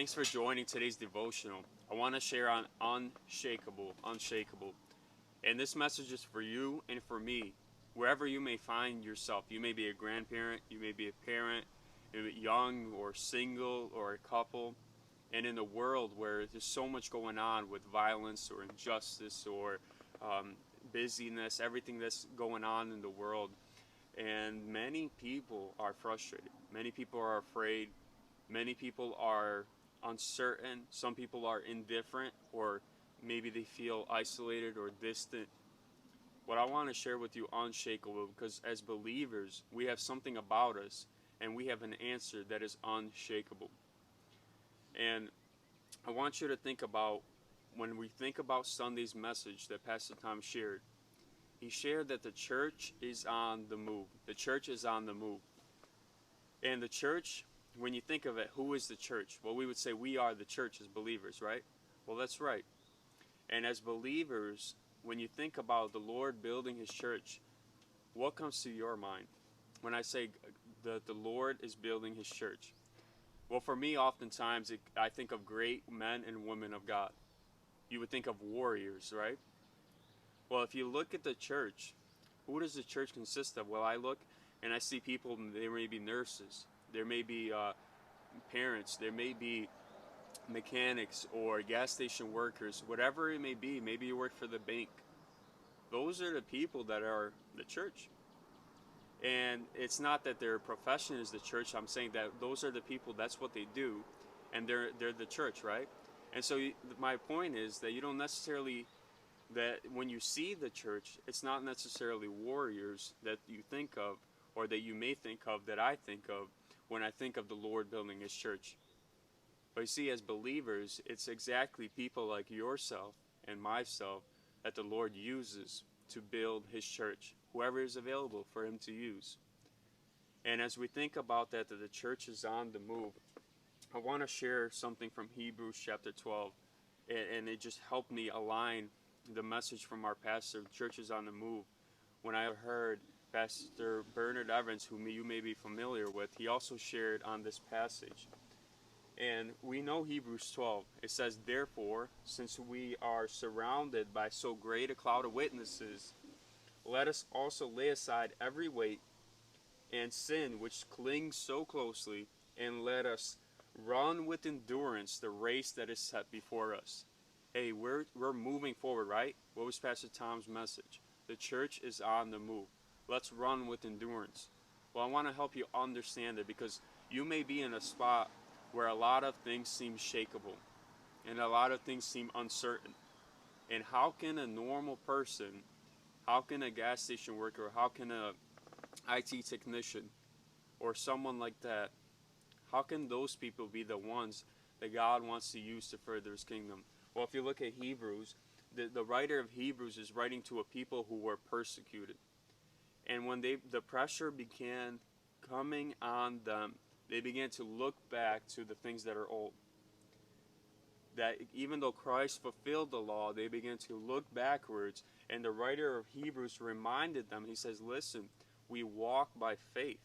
Thanks for joining today's devotional. I want to share on Unshakable. And this message is for you and for me, wherever you may find yourself. You may be a grandparent, you may be a parent, young or single or a couple. And in a world where there's so much going on with violence or injustice or busyness, everything that's going on in the world, and many people are frustrated. Many people are afraid. Many people are uncertain. Some people are indifferent, or maybe they feel isolated or distant. What I want to share with you, unshakable, because as believers, we have something about us, and we have an answer that is unshakable. And I want you to think about, when we think about Sunday's message that Pastor Tom shared, he shared that the church is on the move. The church is on the move. And the church, when you think of it, who is the church? Well, we would say we are the church as believers, right? Well, that's right. And as believers, when you think about the Lord building his church, what comes to your mind when I say that the Lord is building his church? Well, for me, oftentimes, I think of great men and women of God. You would think of warriors, right? Well, if you look at the church, who does the church consist of? Well, I look and I see people, there may be nurses, there may be parents, there may be mechanics or gas station workers, whatever it may be. Maybe you work for the bank. Those are the people that are the church. And it's not that their profession is the church. I'm saying that those are the people, that's what they do, and they're the church, right? And so my point is that you don't necessarily, that when you see the church, it's not necessarily warriors that you think of, or that you may think of, that I think of when I think of the Lord building his church. But you see, as believers, it's exactly people like yourself and myself that the Lord uses to build his church, whoever is available for him to use. And as we think about that the church is on the move, I want to share something from Hebrews chapter 12, and it just helped me align the message from our pastor, Church is on the Move. When I heard Pastor Bernard Evans, whom you may be familiar with, he also shared on this passage. And we know Hebrews 12. It says, "Therefore, since we are surrounded by so great a cloud of witnesses, let us also lay aside every weight and sin which clings so closely, and let us run with endurance the race that is set before us." Hey, we're moving forward, right? What was Pastor Tom's message? The church is on the move. Let's run with endurance. Well, I want to help you understand it, because you may be in a spot where a lot of things seem shakable and a lot of things seem uncertain. And how can a normal person, how can a gas station worker, how can a IT technician or someone like that, how can those people be the ones that God wants to use to further his kingdom? Well, if you look at Hebrews, the writer of Hebrews is writing to a people who were persecuted. And when the pressure began coming on them, they began to look back to the things that are old. That even though Christ fulfilled the law, they began to look backwards. And the writer of Hebrews reminded them, he says, listen, we walk by faith.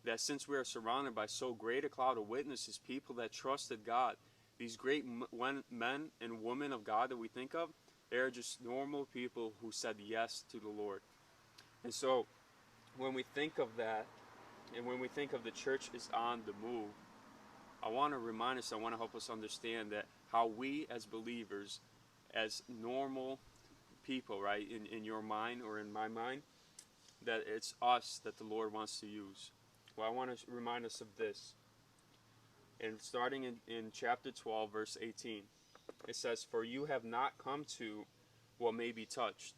That since we are surrounded by so great a cloud of witnesses, people that trusted God, these great men and women of God that we think of, they're just normal people who said yes to the Lord. And so when we think of that, and when we think of the church is on the move, I want to remind us, I want to help us understand that how we as believers, as normal people, right, in your mind or in my mind, that it's us that the Lord wants to use. Well, I want to remind us of this. And starting in chapter 12, verse 18, it says, "For you have not come to what may be touched,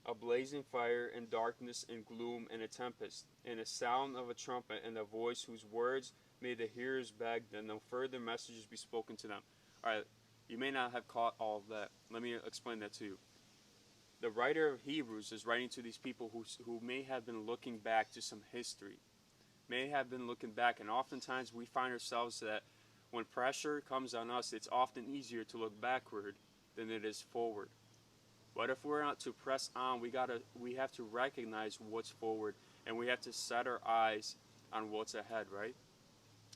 a blazing fire and darkness and gloom and a tempest, and a sound of a trumpet and a voice whose words made the hearers beg that no further messages be spoken to them." All right, you may not have caught all of that. Let me explain that to you. The writer of Hebrews is writing to these people who may have been looking back to some history, may have been looking back, and oftentimes we find ourselves that when pressure comes on us, it's often easier to look backward than it is forward. But if we're not to press on, we have to recognize what's forward, and we have to set our eyes on what's ahead, right?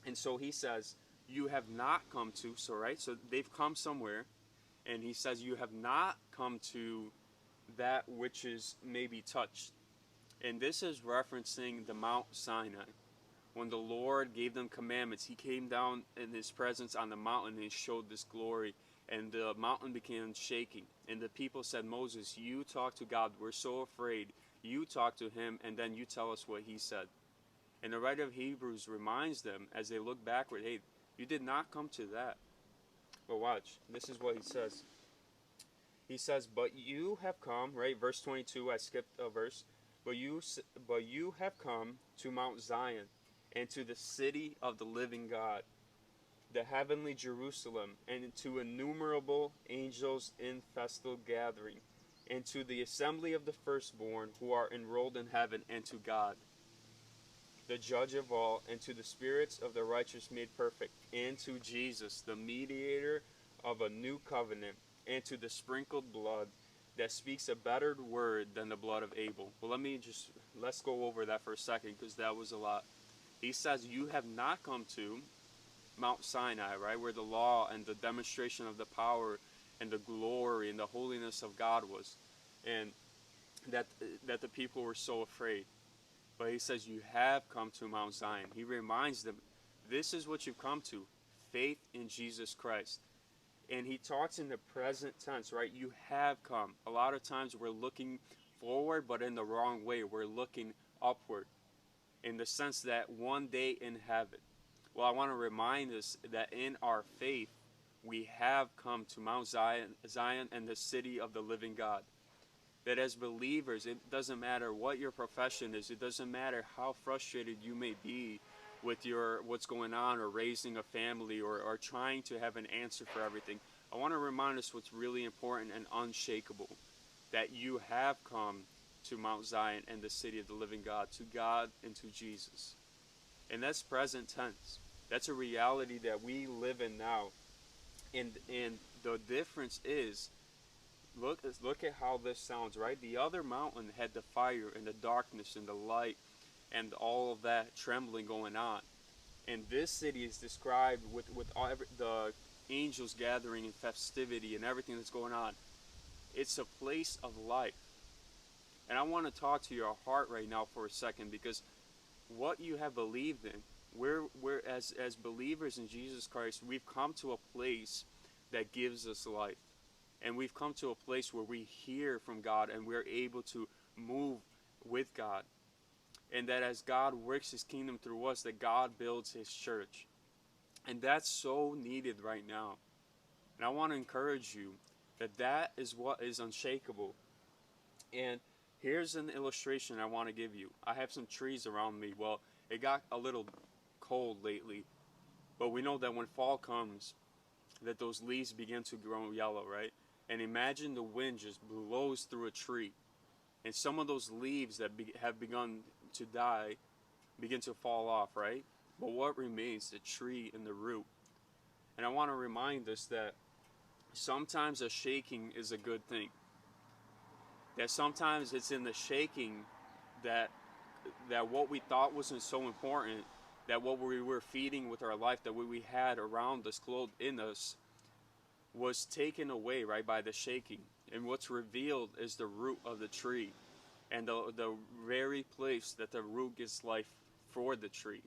And so he says, you have not come to. So, right? So they've come somewhere. And he says, you have not come to that which is maybe touched. And this is referencing the Mount Sinai. When the Lord gave them commandments, he came down in his presence on the mountain and he showed this glory. And the mountain began shaking. And the people said, Moses, you talk to God. We're so afraid. You talk to him, and then you tell us what he said. And the writer of Hebrews reminds them, as they look backward, hey, you did not come to that. But watch, this is what he says. He says, but you have come, right? Verse 22, I skipped a verse. But you have come to Mount Zion, and to the city of the living God, the heavenly Jerusalem, and to innumerable angels in festal gathering, and to the assembly of the firstborn who are enrolled in heaven, and to God, the judge of all, and to the spirits of the righteous made perfect, and to Jesus, the mediator of a new covenant, and to the sprinkled blood that speaks a better word than the blood of Abel. Well, let's go over that for a second, because that was a lot. He says, you have not come to Mount Sinai, right, where the law and the demonstration of the power and the glory and the holiness of God was, and that the people were so afraid. But he says, you have come to Mount Zion. He reminds them, this is what you've come to, faith in Jesus Christ. And he talks in the present tense, right? You have come. A lot of times we're looking forward, but in the wrong way. We're looking upward, in the sense that one day in heaven. Well, I want to remind us that in our faith, we have come to Mount Zion and the city of the living God. That as believers, it doesn't matter what your profession is. It doesn't matter how frustrated you may be with what's going on, or raising a family, or trying to have an answer for everything. I want to remind us what's really important and unshakable. That you have come to Mount Zion and the city of the living God, to God and to Jesus. And that's present tense. That's a reality that we live in now. And the difference is, look at how this sounds, right? The other mountain had the fire and the darkness and the light and all of that trembling going on. And this city is described with all the angels gathering in festivity and everything that's going on. It's a place of life. And I want to talk to your heart right now for a second, because what you have believed in, we're as believers in Jesus Christ, we've come to a place that gives us life. And we've come to a place where we hear from God and we're able to move with God. And that as God works his kingdom through us, that God builds his church. And that's so needed right now. And I want to encourage you that is what is unshakable. And here's an illustration I want to give you. I have some trees around me. Well, it got a little cold lately, but we know that when fall comes, that those leaves begin to grow yellow, right? And imagine the wind just blows through a tree, and some of those leaves that have begun to die begin to fall off, right? But what remains? The tree and the root. And I want to remind us that sometimes a shaking is a good thing. That sometimes it's in the shaking that what we thought wasn't so important, that what we were feeding with our life, that what we had around us, clothed in us, was taken away, right, by the shaking. And what's revealed is the root of the tree, and the very place that the root gives life for the tree.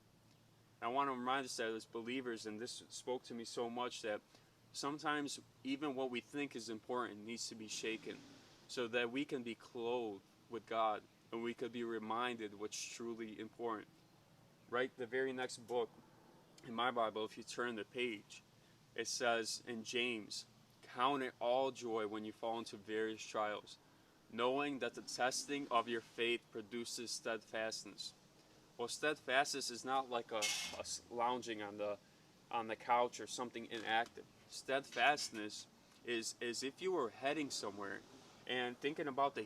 And I want to remind us that as believers, and this spoke to me so much, that sometimes even what we think is important needs to be shaken, so that we can be clothed with God, and we could be reminded what's truly important. Right, the very next book in my Bible, if you turn the page, it says in James, count it all joy when you fall into various trials, knowing that the testing of your faith produces steadfastness. Well, steadfastness is not like a lounging on the couch or something inactive. Steadfastness is if you were heading somewhere, and thinking about the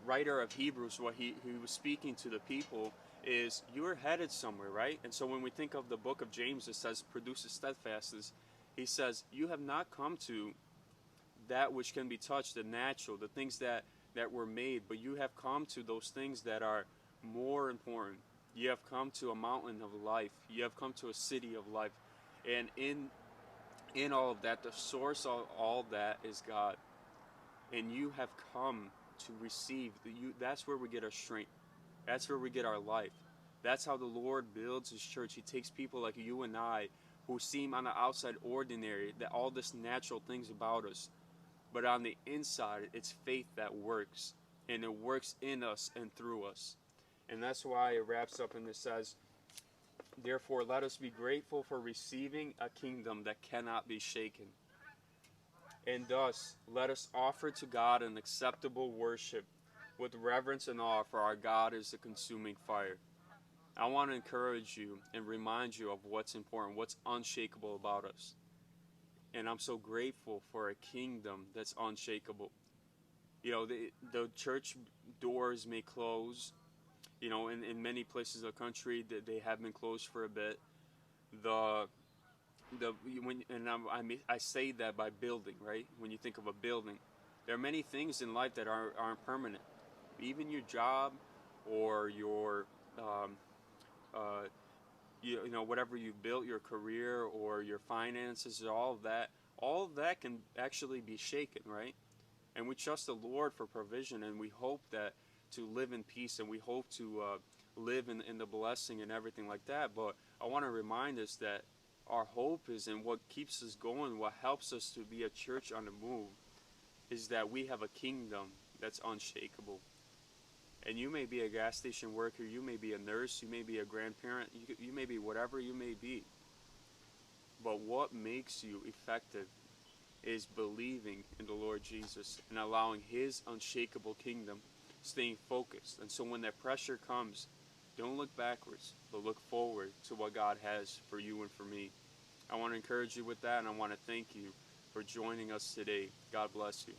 writer of Hebrews, what he was speaking to the people is, you're headed somewhere, right? And so when we think of the book of James, it says produces steadfastness. He says, you have not come to that which can be touched, the natural, the things that were made, but you have come to those things that are more important. You have come to a mountain of life. You have come to a city of life. And in all of that, the source of all that is God. And you have come to receive. That's where we get our strength. That's where we get our life. That's how the Lord builds His church. He takes people like you and I who seem on the outside ordinary, that all this natural things about us. But on the inside, it's faith that works. And it works in us and through us. And that's why it wraps up and it says, therefore, let us be grateful for receiving a kingdom that cannot be shaken. And thus, let us offer to God an acceptable worship with reverence and awe, for our God is a consuming fire. I want to encourage you and remind you of what's important, what's unshakable about us. And I'm so grateful for a kingdom that's unshakable. You know, the church doors may close. You know, in many places of the country, that they have been closed for a bit. I say that by building, right? When you think of a building, there are many things in life that aren't permanent. Even your job, or your you know, whatever you built, your career or your finances, all of that can actually be shaken, right? And we trust the Lord for provision, and we hope that to live in peace, and we hope to live in the blessing and everything like that. But I want to remind us that our hope is in what keeps us going, what helps us to be a church on the move, is that we have a kingdom that's unshakable. And you may be a gas station worker, you may be a nurse, you may be a grandparent, you may be whatever you may be. But what makes you effective is believing in the Lord Jesus and allowing His unshakable kingdom, staying focused. And so when that pressure comes, don't look backwards, but look forward to what God has for you and for me. I want to encourage you with that, and I want to thank you for joining us today. God bless you.